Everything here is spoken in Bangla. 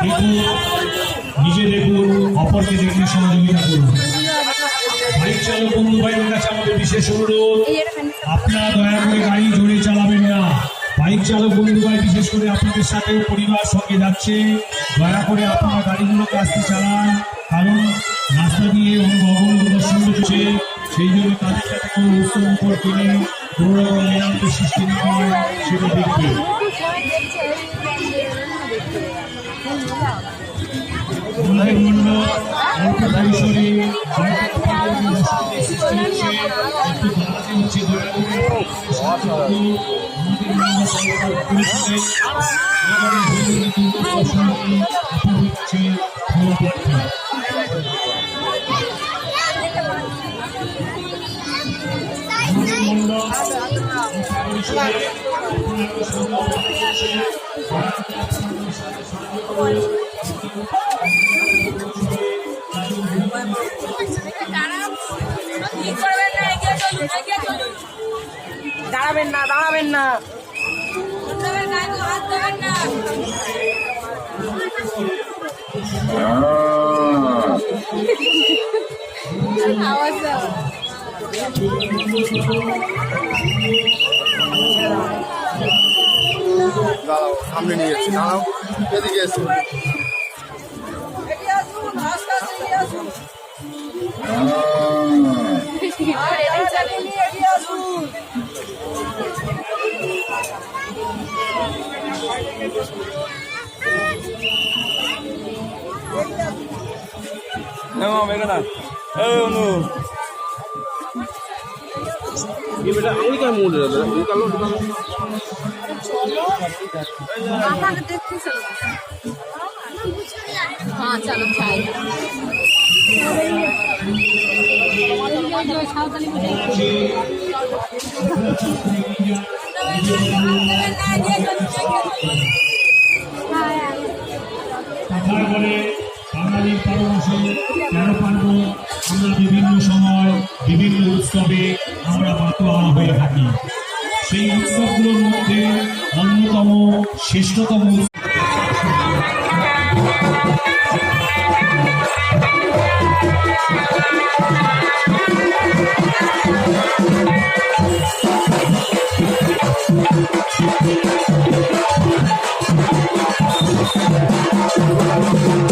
দেখুন, নিজে দেখুন, অপরকে দেখে সহযোগিতা করুন। বাইক চালক বন্ধু ভাইয়ের কাছে আমাদের বিশেষ অনুরোধ, আপনারা দয়া করে গাড়ি জোরে চালাবেন না। বাইক চালক বন্ধু ভাই বিশেষ করে আপনাদের সাথে পরিবার সঙ্গে যাচ্ছে, দয়া করে আপনারা গাড়িগুলোকে আস্তে চালান, কারণ রাস্তা দিয়ে অনেক অবরোধ দর্শন হচ্ছে। সেই জন্য তাদের সাথে কোনো উৎসব উপর কিনে কোনো রকম নিরান্ত সৃষ্টি না হয় সেটা দেখবে। মন্ডল অল্প পরিসরে একটু দাঁড়াতে হচ্ছে, দয়া করে দাঁড়াবেন না, দাঁড়াবেন না, দাঁড়াও, সামনে নিয়ে যাচ্ছি, দাঁড়াও, এদিকে এসো। हाँ चलो चाय বাঙালির পরমাসে 13 পার্বণ আমরা বিভিন্ন সময় বিভিন্ন উৎসবে আমরা মাতোয়া হয়ে থাকি। সেই উৎসবগুলোর মধ্যে অন্যতম শ্রেষ্ঠতম Thank you.